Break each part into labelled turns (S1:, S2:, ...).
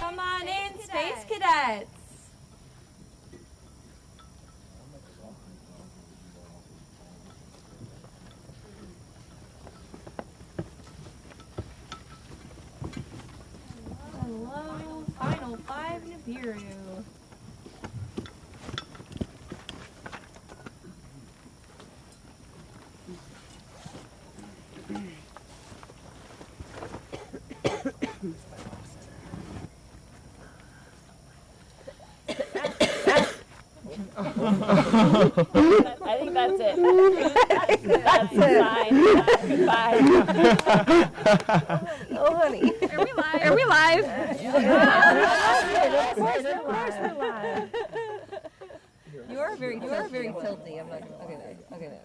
S1: Come on in, Space Cadets. Hello, Final Five Nibiru. I think that's it. That's a sign. Goodbye.
S2: Oh, honey.
S3: Are we live?
S2: Are we live?
S1: Of course we're live.
S2: You are very tilty. I'm not okay.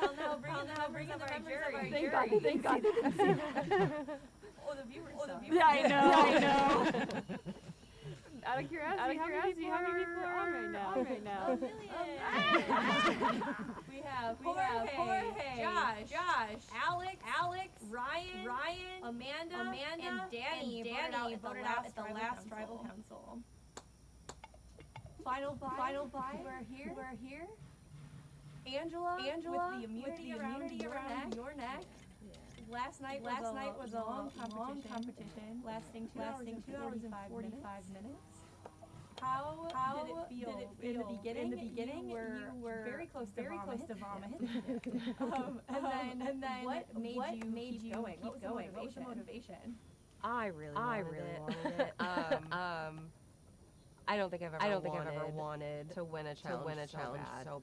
S1: I'll now bring in the members of our jury.
S3: Thank God.
S1: Oh, the viewers.
S3: Yeah, I know. Out of curiosity, how many people are on right now?
S1: We have Jorge, Josh, Alex, Ryan, Amanda, and Danny voted out at the last tribal council. Final five. We're here. Angela, with the immunity around your neck. Last night was a long competition, lasting 2 hours and 45 minutes. How did it feel in the beginning? You were very close to vomit. and then what made you keep going? What was the motivation?
S2: I really wanted it. I don't think I've ever wanted to win a challenge so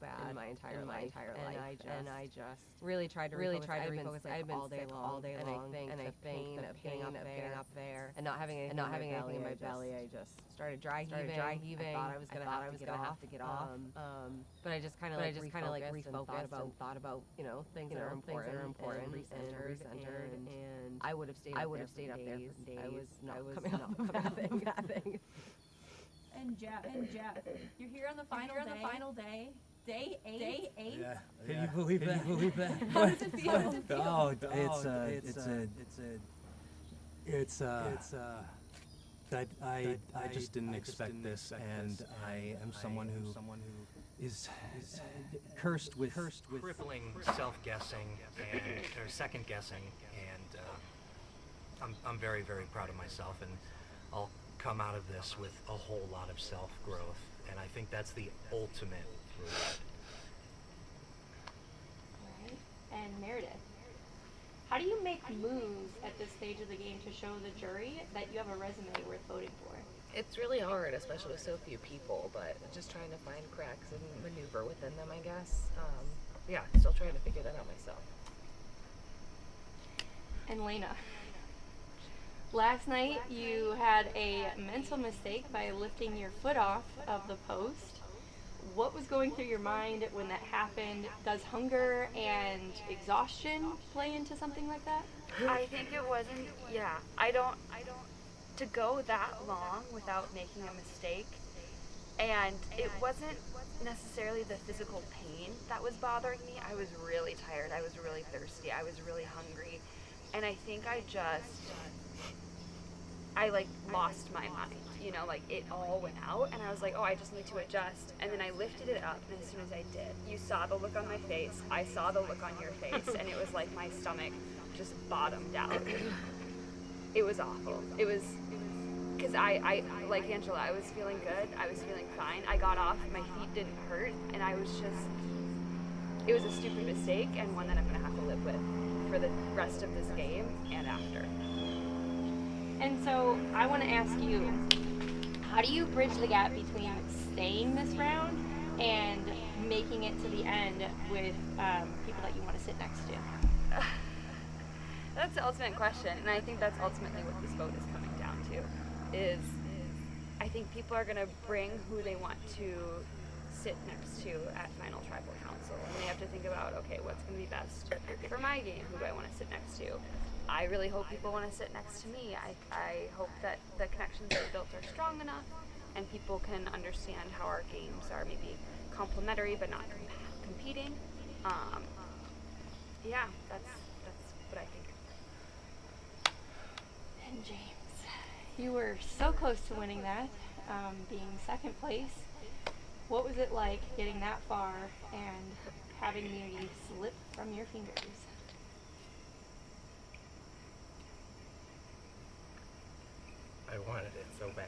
S2: bad in my entire life. And I just really tried to refocus. I've been sick all day long, and I think the pain of getting up there and not having anything in my belly, I just started dry heaving. I thought I was gonna have to get off. But I just kind of refocused and thought about things that are important and recentered, and I would have stayed up there for days. I was not coming off of nothing.
S1: And Jeff, you're here on the final day. Day 8.
S4: Yeah. Can you believe that?
S1: How does it feel?
S4: Oh, I just didn't expect this, and I am someone who is cursed with
S5: crippling self-guessing or second guessing, and I'm very, very proud of myself, and I'll come out of this with a whole lot of self-growth, and I think that's the ultimate reward.
S6: Alright, and Meredith, how do you make moves at this stage of the game to show the jury that you have a resume worth voting for?
S7: It's really hard, especially with so few people, but just trying to find cracks and maneuver within them, I guess. Still trying to figure that out myself.
S6: And Lena, last night you had a mental mistake by lifting your foot off of the post. What was going through your mind when that happened? Does hunger and exhaustion play into something like that?
S3: I think it wasn't, I don't, to go that long without making a mistake, and it wasn't necessarily the physical pain that was bothering me. I was really tired, I was really thirsty, I was really hungry, and I think I lost my mind, it all went out, and I was like, oh, I just need to adjust, and then I lifted it up, and as soon as I did, you saw the look on my face, I saw the look on your face, and it was like my stomach just bottomed out. It was awful. It was, because I like Angela, I was feeling good, I was feeling fine, I got off, my feet didn't hurt, and I was just, it was a stupid mistake, and one that I'm going to have to live with for the rest of this game and after.
S6: And so I want to ask you, how do you bridge the gap between staying this round and making it to the end with people that you want to sit next to?
S3: That's the ultimate question, and I think that's ultimately what this vote is coming down to, is I think people are going to bring who they want to sit next to at Final Tribal Council, and they have to think about, okay, what's going to be best for my game? Who do I want to sit next to? I really hope people want to sit next to me. I hope that the connections that we built are strong enough, and people can understand how our games are maybe complementary but not competing. That's
S6: James, you were so close to winning that, being second place. What was it like getting that far and having immunity slip from your fingers?
S8: I wanted it so bad.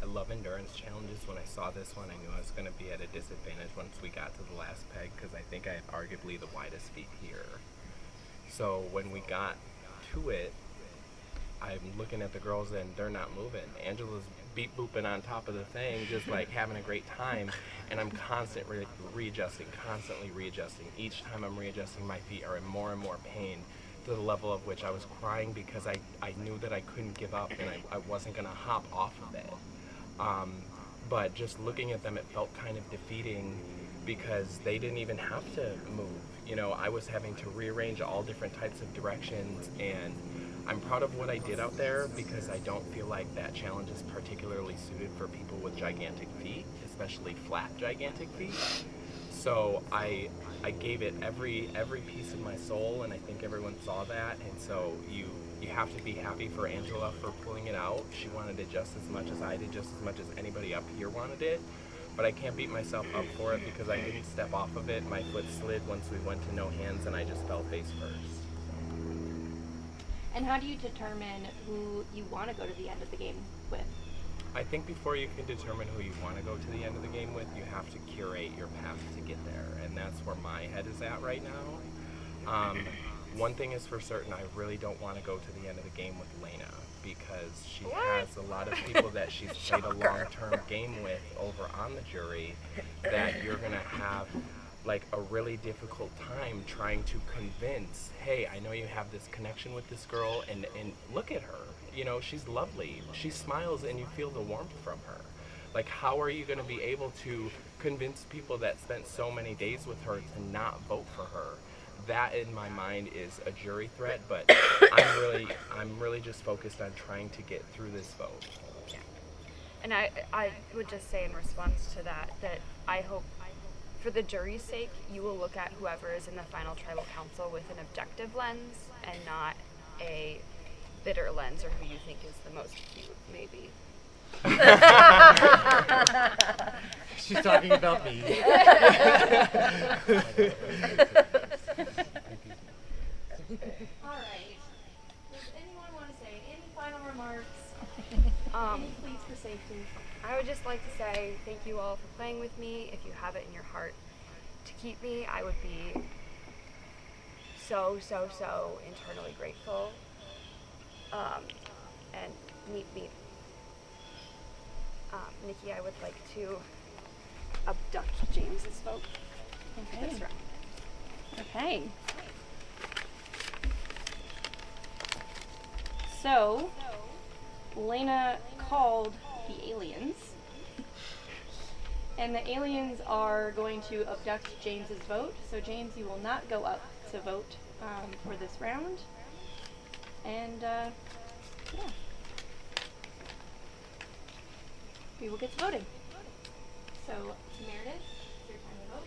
S8: I love endurance challenges. When I saw this one, I knew I was going to be at a disadvantage once we got to the last peg, because I think I have arguably the widest feet here. So when we got to it, I'm looking at the girls and they're not moving. Angela's beep booping on top of the thing, just like having a great time, and I'm constantly readjusting. Each time I'm readjusting, my feet are in more and more pain, to the level of which I was crying because I knew that I couldn't give up and I wasn't going to hop off of it. But just looking at them, it felt kind of defeating because they didn't even have to move. You know, I was having to rearrange all different types of directions, and I'm proud of what I did out there because I don't feel like that challenge is particularly suited for people with gigantic feet, especially flat gigantic feet. So I gave it every piece of my soul, and I think everyone saw that. And so you have to be happy for Angela for pulling it out. She wanted it just as much as I did, just as much as anybody up here wanted it. But I can't beat myself up for it because I didn't step off of it. My foot slid once we went to no hands, and I just fell face first.
S6: And how do you determine who you want to go to the end of the game with?
S8: I think before you can determine who you want to go to the end of the game with, you have to curate your path to get there, and that's where my head is at right now. One thing is for certain, I really don't want to go to the end of the game with Lena because she has a lot of people that she's played a long-term game with over on the jury that you're going to have like a really difficult time trying to convince, hey, I know you have this connection with this girl, and look at her. You know, she's lovely. She smiles and you feel the warmth from her. Like, how are you going to be able to convince people that spent so many days with her to not vote for her? That, in my mind, is a jury threat, but I'm really just focused on trying to get through this vote.
S3: Yeah. And I would just say in response to that I hope, for the jury's sake, you will look at whoever is in the final tribal council with an objective lens and not a bitter lens, or who you think is the most cute, maybe.
S4: She's talking about me.
S6: All right. Does anyone want to say any final remarks? Any pleas for safety?
S3: I would just like to say thank you all for playing with me. If you have it in your heart to keep me, I would be so internally grateful. And meet Nikki, I would like to abduct James's vote.
S6: Okay.
S3: This round.
S6: Okay. So, Lena called the aliens, and the aliens are going to abduct James's vote. So James, you will not go up to vote for this round. And yeah, we will get to voting. So, Meredith, it's your time to vote.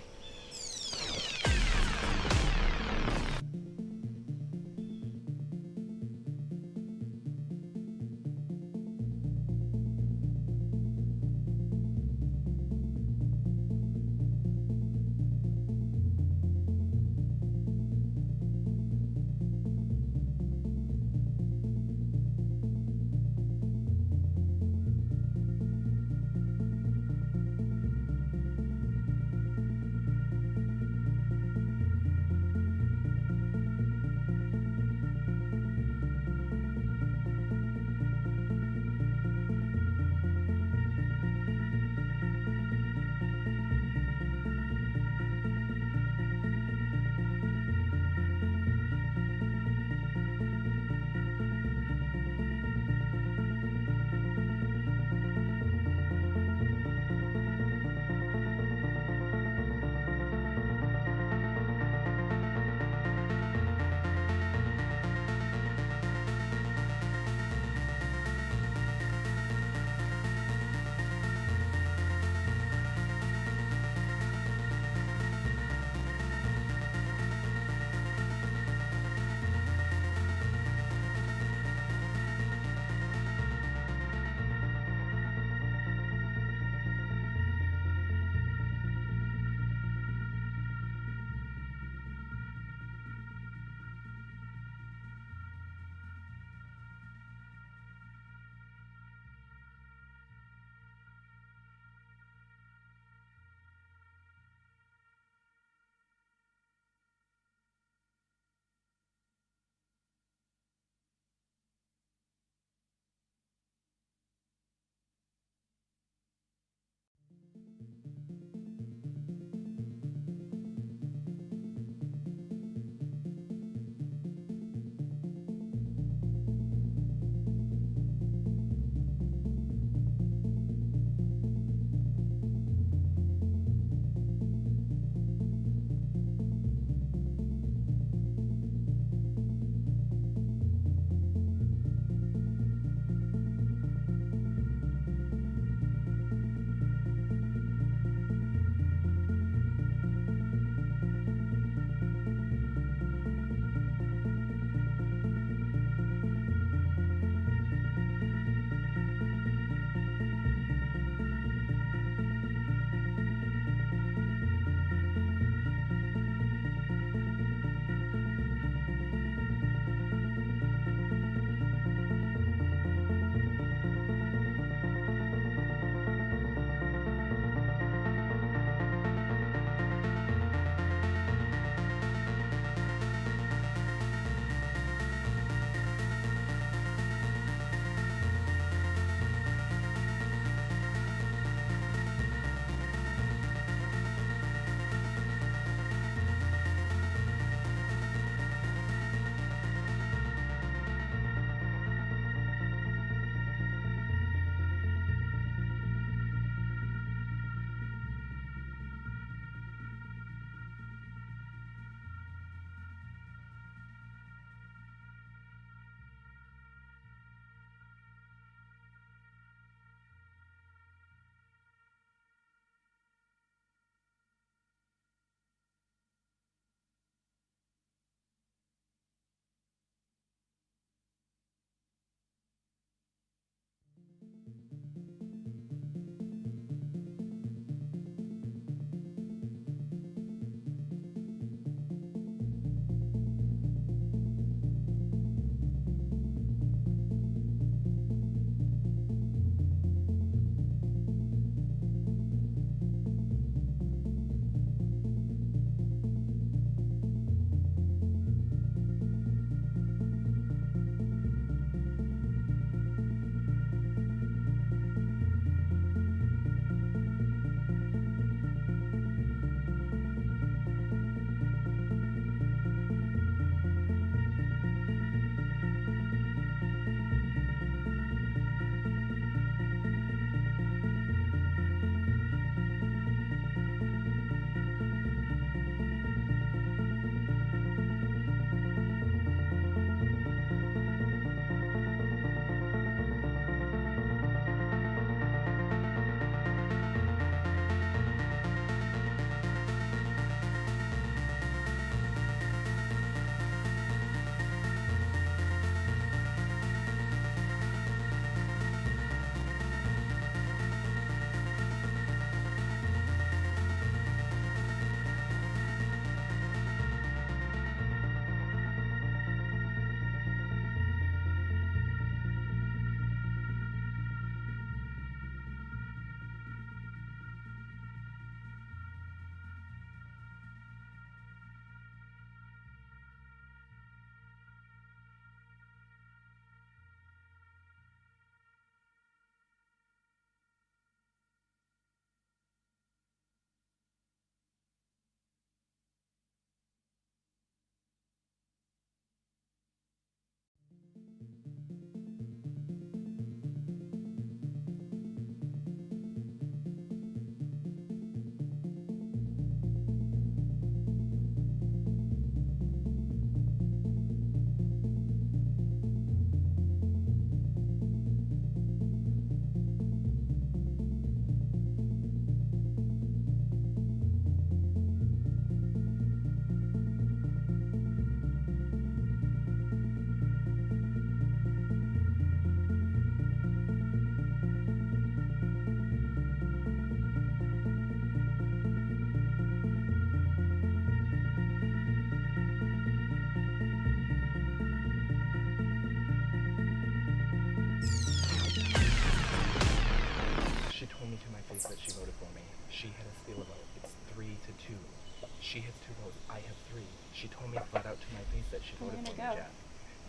S8: to my face that she voted
S6: I'm
S8: for me,
S6: gonna go.
S8: Jeff.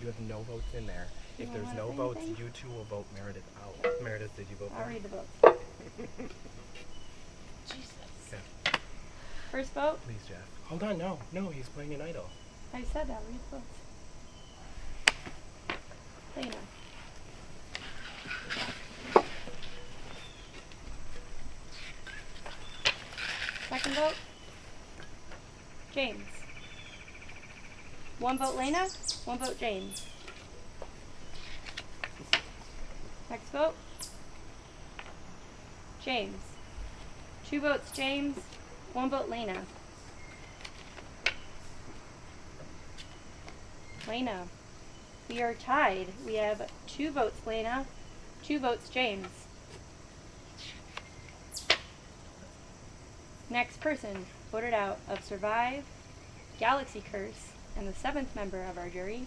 S8: You have no votes in there. If
S6: You
S8: there's
S6: wanna
S8: no
S6: say
S8: votes,
S6: anything?
S8: you two will vote Meredith out.
S5: Meredith, did you vote for
S6: I'll
S5: her?
S6: read the votes.
S5: Okay.
S6: First vote,
S8: Please, Jeff. Hold on, no, he's playing an idol.
S6: I said that, read the votes. Lena. Second vote, James. One vote Lena, one vote James. Next vote, James. 2 votes James, 1 vote Lena. Lena. We are tied. We have 2 votes Lena, 2 votes James. Next person voted out of Survive, Galaxy Curse, and the 7th member of our jury,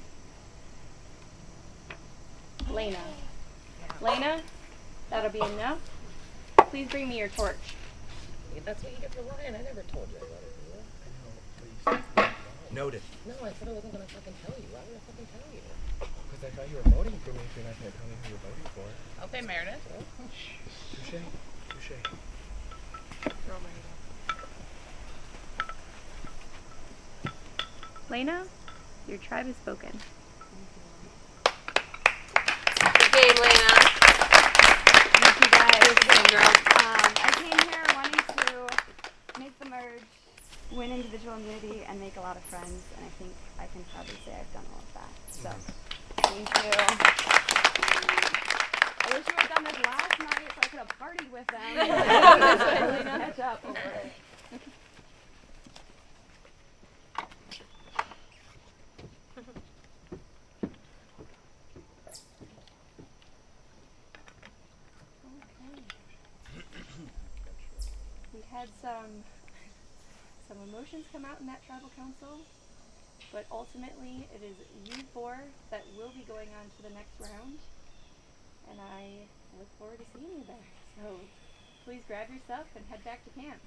S6: Lena. Lena, that'll be enough. Please bring me your torch.
S7: That's what you get for lying. I never told you I voted for you.
S5: Noted.
S7: No, I said I wasn't gonna fucking tell you. Why would I fucking tell you?
S8: Because I thought you were voting for me if you're not going to tell me who you're voting for.
S7: Okay, Meredith.
S8: Touche. Touche.
S6: Lena, your tribe has spoken.
S3: Good game, Lena. Thank you guys. Good game, girl. I came here wanting to make the merge, win individual immunity, and make a lot of friends, and I think I can proudly say I've done all of that. So, thank you. I wish you had done this last night so I could have partied with them. Lena, catch up over it.
S6: We had some emotions come out in that tribal council, but ultimately it is you 4 that will be going on to the next round, and I look forward to seeing you there. So please grab your stuff and head back to camp.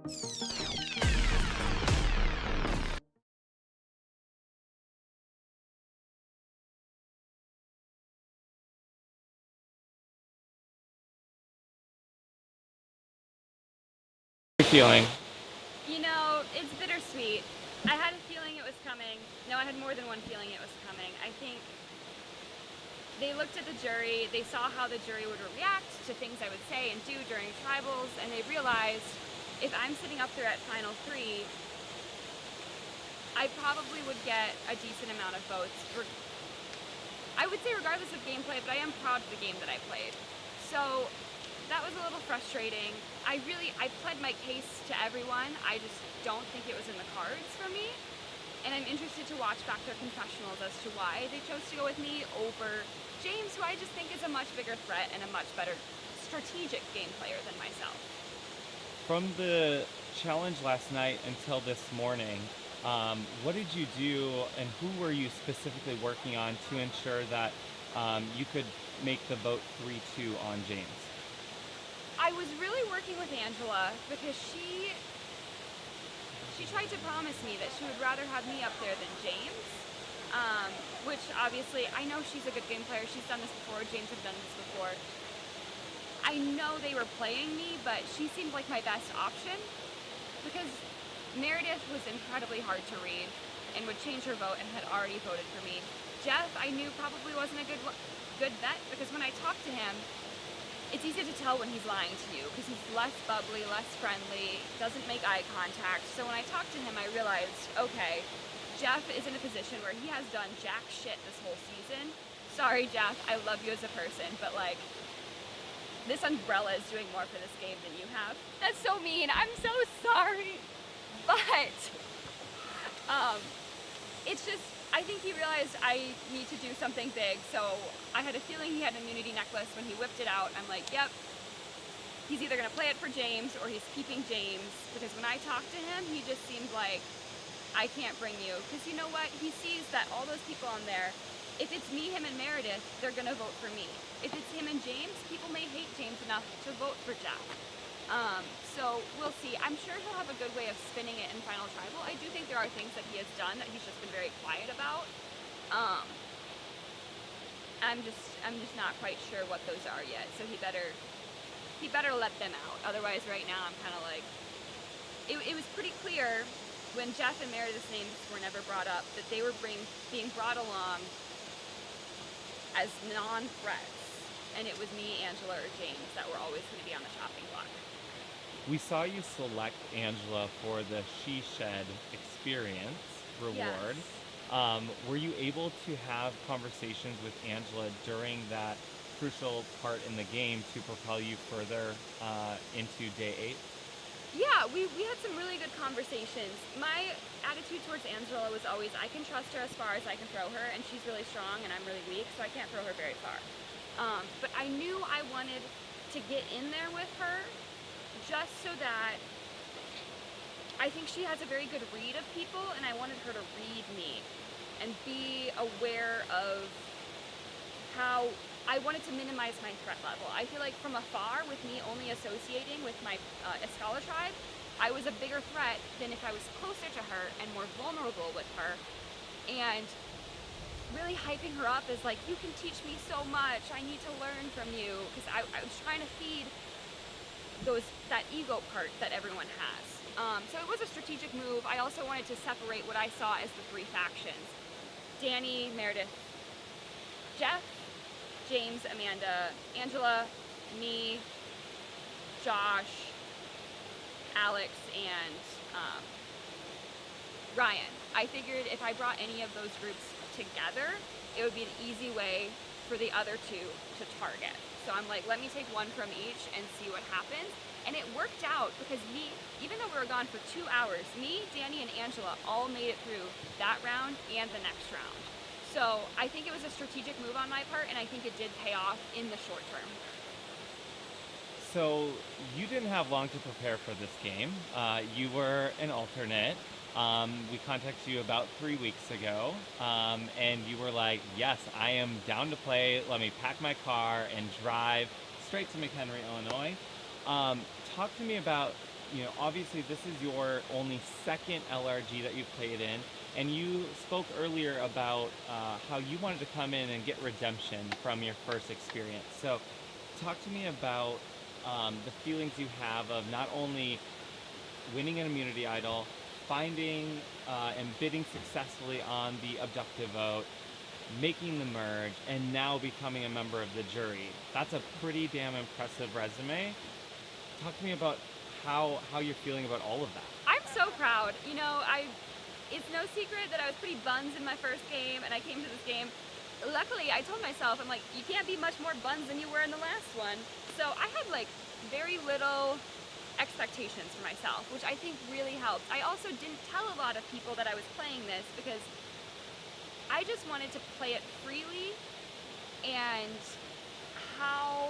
S9: Feeling?
S3: You know, it's bittersweet. I had a feeling it was coming. No, I had more than one feeling it was coming. I think they looked at the jury, they saw how the jury would react to things I would say and do during tribals, and they realized if I'm sitting up there at Final 3, I probably would get a decent amount of votes. I would say regardless of gameplay, but I am proud of the game that I played. So that was a little frustrating. I pled my case to everyone. I just don't think it was in the cards for me. And I'm interested to watch back their confessionals as to why they chose to go with me over James, who I just think is a much bigger threat and a much better strategic game player than myself.
S9: From the challenge last night until this morning, what did you do and who were you specifically working on to ensure that you could make the vote 3-2 on James?
S3: I was really working with Angela because she tried to promise me that she would rather have me up there than James, which obviously I know she's a good game player. She's done this before. James had done this before. I know they were playing me, but she seemed like my best option because Meredith was incredibly hard to read and would change her vote and had already voted for me. Jeff, I knew probably wasn't a good bet because when I talked to him, it's easy to tell when he's lying to you because he's less bubbly, less friendly, doesn't make eye contact. So when I talked to him, I realized, okay, Jeff is in a position where he has done jack shit this whole season. Sorry, Jeff, I love you as a person, but like, this umbrella is doing more for this game than you have. That's so mean. I'm so sorry. But it's just, I think he realized I need to do something big, so I had a feeling he had an immunity necklace. When he whipped it out, I'm like, yep, he's either gonna play it for James or he's keeping James, because when I talked to him, he just seemed like, I can't bring you, because you know what, he sees that all those people on there, if it's me, him, and Meredith, they're gonna vote for me. If it's him and James, people may hate James enough to vote for Jeff. So we'll see. I'm sure he'll have a good way of spinning it in Final Tribal. I do think there are things that he has done that he's just been very quiet about. I'm just not quite sure what those are yet. So he better let them out. Otherwise, right now I'm kind of like, it was pretty clear when Jeff and Meredith's names were never brought up that they were being brought along as non-threats, and it was me, Angela, or James that were always going to be on the chopping block.
S9: We saw you select Angela for the She Shed experience reward.
S3: Yes.
S9: Were you able to have conversations with Angela during that crucial part in the game to propel you further into day 8?
S3: Yeah, we had some really good conversations. My attitude towards Angela was always, I can trust her as far as I can throw her, and she's really strong and I'm really weak, so I can't throw her very far. But I knew I wanted to get in there with her just so that I think she has a very good read of people, and I wanted her to read me and be aware of how I wanted to minimize my threat level. I feel like from afar, with me only associating with my Escala tribe, I was a bigger threat than if I was closer to her and more vulnerable with her, and really hyping her up as like, you can teach me so much, I need to learn from you, because I was trying to feed that ego part that everyone has. So it was a strategic move. I also wanted to separate what I saw as the 3 factions: Danny, Meredith, Jeff, James, Amanda, Angela, me, Josh, Alex, and Ryan. I figured if I brought any of those groups together, it would be an easy way for the other 2 to target. So I'm like, let me take one from each and see what happens. And it worked out because even though we were gone for 2 hours, me, Danny, and Angela all made it through that round and the next round. So I think it was a strategic move on my part, and I think it did pay off in the short term.
S9: So you didn't have long to prepare for this game. You were an alternate. We contacted you about 3 weeks ago, and you were like, yes, I am down to play. Let me pack my car and drive straight to McHenry, Illinois. Talk to me about, obviously this is your only second LRG that you've played in, and you spoke earlier about how you wanted to come in and get redemption from your first experience. So talk to me about the feelings you have of not only winning an immunity idol, finding and bidding successfully on the abductive vote, making the merge, and now becoming a member of the jury. That's a pretty damn impressive resume. Talk to me about how you're feeling about all of that.
S3: I'm so proud. It's no secret that I was pretty buns in my first game, and I came to this game. Luckily, I told myself, I'm like, you can't be much more buns than you were in the last one. So I had like very little expectations for myself, which I think really helped. I also didn't tell a lot of people that I was playing this because I just wanted to play it freely and how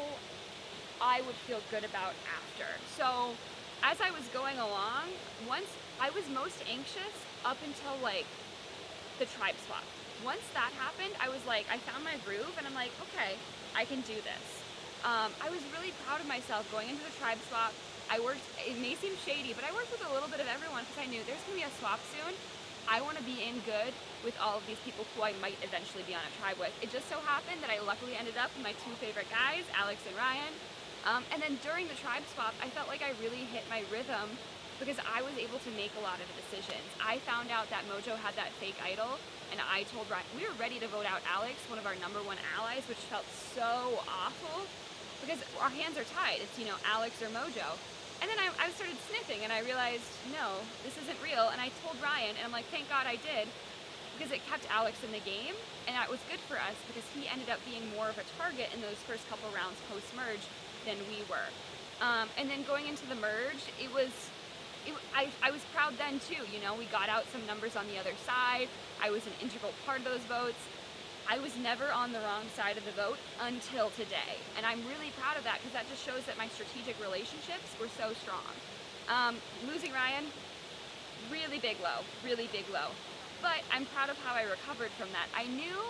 S3: I would feel good about after. So as I was going along, once I was most anxious up until like the tribe swap. Once that happened, I was like, I found my groove and I'm like, okay, I can do this. I was really proud of myself going into the tribe swap. It may seem shady, but I worked with a little bit of everyone because I knew there's gonna be a swap soon. I want to be in good with all of these people who I might eventually be on a tribe with. It just so happened that I luckily ended up with my two favorite guys, Alex and Ryan. And then during the tribe swap, I felt like I really hit my rhythm because I was able to make a lot of decisions. I found out that Mojo had that fake idol, and I told Ryan, we were ready to vote out Alex, one of our #1 allies, which felt so awful because our hands are tied. It's, Alex or Mojo. And then I started sniffing and I realized, no, this isn't real. And I told Ryan, and I'm like, thank God I did, because it kept Alex in the game. And that was good for us because he ended up being more of a target in those first couple rounds post-merge than we were. And then going into the merge, I was proud then too. We got out some numbers on the other side. I was an integral part of those votes. I was never on the wrong side of the vote until today. And I'm really proud of that because that just shows that my strategic relationships were so strong. Losing Ryan, really big low. But I'm proud of how I recovered from that. I knew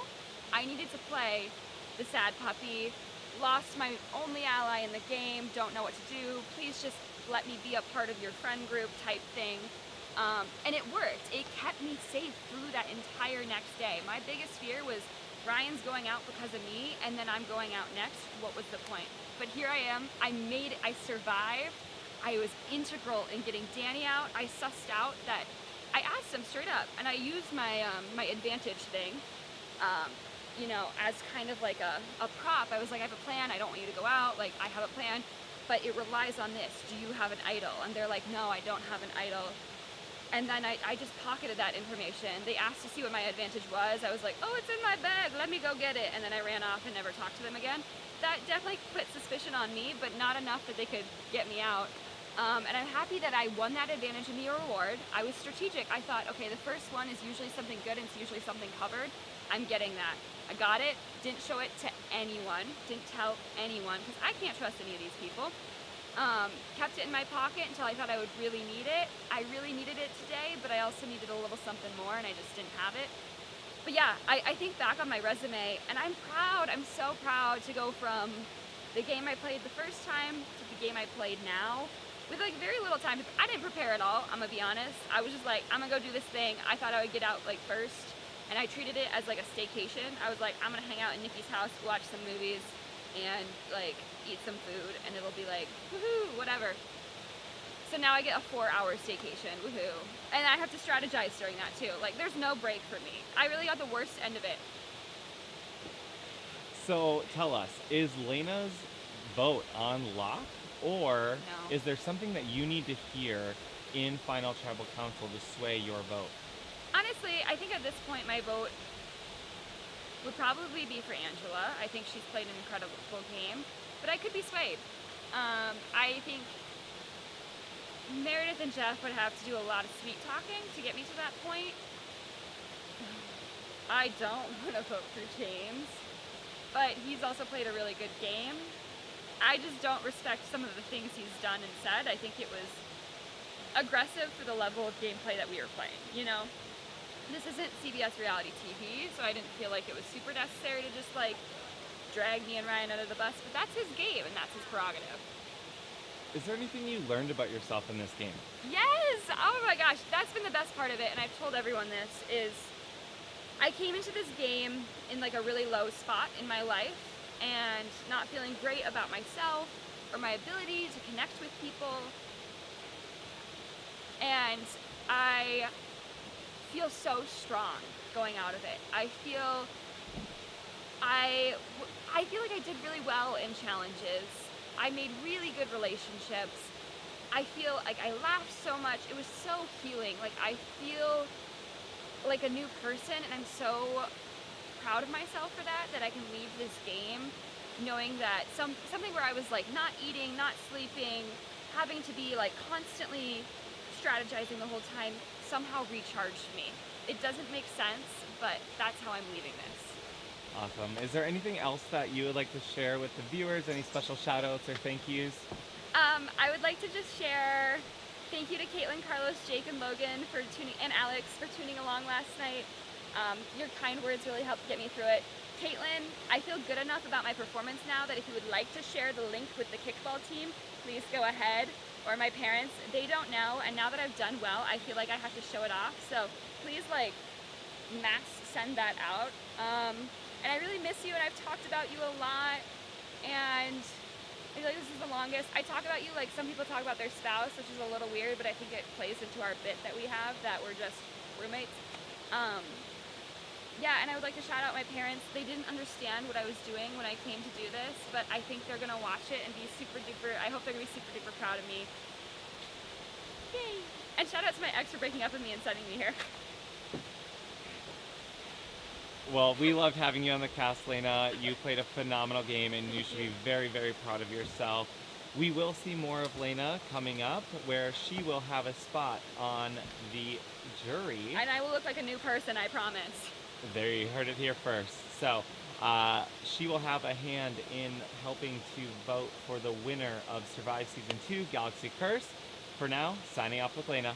S3: I needed to play the sad puppy, lost my only ally in the game, don't know what to do, please just let me be a part of your friend group type thing. And it worked. It kept me safe through that entire next day. My biggest fear was Ryan's going out because of me, and then I'm going out next. What was the point? But here I am. I survived. I was integral in getting Danny out. I sussed out that, I asked him straight up, and I used my my advantage thing, as kind of like a prop. I was like, I have a plan. I don't want you to go out. Like, I have a plan, but it relies on this. Do you have an idol? And they're like, no, I don't have an idol. And then I just pocketed that information. They asked to see what my advantage was. I was like, oh, it's in my bag, let me go get it. And then I ran off and never talked to them again. That definitely put suspicion on me, but not enough that they could get me out. And I'm happy that I won that advantage in the reward. I was strategic. I thought, okay, the first one is usually something good and it's usually something covered. I'm getting that. I got it, didn't show it to anyone, didn't tell anyone, because I can't trust any of these people. Kept it in my pocket until I thought I would really need it. I really needed it today, but I also needed a little something more, and I just didn't have it. But yeah, I think back on my resume, and I'm proud. I'm so proud to go from the game I played the first time to the game I played now with like very little time. I didn't prepare at all, I'm gonna be honest. I was just like, I'm gonna go do this thing. I thought I would get out like first, and I treated it as like a staycation. I was like, I'm gonna hang out in Nikki's house, watch some movies, and like eat some food, and it'll be like, woohoo, whatever. So now I get a 4-hour staycation, woohoo. And I have to strategize during that too. Like, there's no break for me. I really got the worst end of it.
S9: So tell us, is Lena's vote on lock, or
S3: No.
S9: is there something that you need to hear in Final Tribal Council to sway your vote?
S3: Honestly, I think at this point my vote would probably be for Angela. I think she's played an incredible game, but I could be swayed. I think Meredith and Jeff would have to do a lot of sweet talking to get me to that point. I don't want to vote for James, but he's also played a really good game. I just don't respect some of the things he's done and said. I think it was aggressive for the level of gameplay that we were playing, you know? This isn't CBS reality TV, so I didn't feel like it was super necessary to just like drag me and Ryan under the bus, but that's his game and that's his prerogative.
S9: is there anything you learned about yourself in this game?
S3: Yes! Oh my gosh, that's been the best part of it, and I've told everyone this, is I came into this game in like a really low spot in my life and not feeling great about myself or my ability to connect with people. And I feel so strong going out of it. I feel like I did really well in challenges. I made really good relationships. I feel like I laughed so much. It was so healing. Like I feel like a new person, and I'm so proud of myself for that I can leave this game knowing that something where I was like not eating, not sleeping, having to be like constantly strategizing the whole time somehow recharged me. It doesn't make sense, but that's how I'm leaving this.
S9: Awesome. Is there anything else that you would like to share with the viewers? Any special shout outs or thank yous?
S3: I would like to just share thank you to Caitlin, Carlos, Jake, and Logan for and Alex for tuning along last night. Your kind words really helped get me through it. Caitlin, I feel good enough about my performance now that if you would like to share the link with the kickball team, please go ahead. Or my parents, they don't know, and now that I've done well, I feel like I have to show it off. So please, like, mass send that out. And I really miss you, and I've talked about you a lot, and I feel like this is the longest. I talk about you like some people talk about their spouse, which is a little weird, but I think it plays into our bit that we have, that we're just roommates. Yeah, and I would like to shout out my parents. They didn't understand what I was doing when I came to do this, but I think they're gonna watch it and be super duper, I hope they're gonna be super duper proud of me. Yay! And shout out to my ex for breaking up with me and sending me here.
S9: Well, we loved having you on the cast, Lena. You played a phenomenal game, and you should be very, very proud of yourself. We will see more of Lena coming up, where she will have a spot on the jury.
S3: And I will look like a new person, I promise.
S9: There, you heard it here first. So, she will have a hand in helping to vote for the winner of Survive Season 2, Galaxy Curse. For now, signing off with Lena.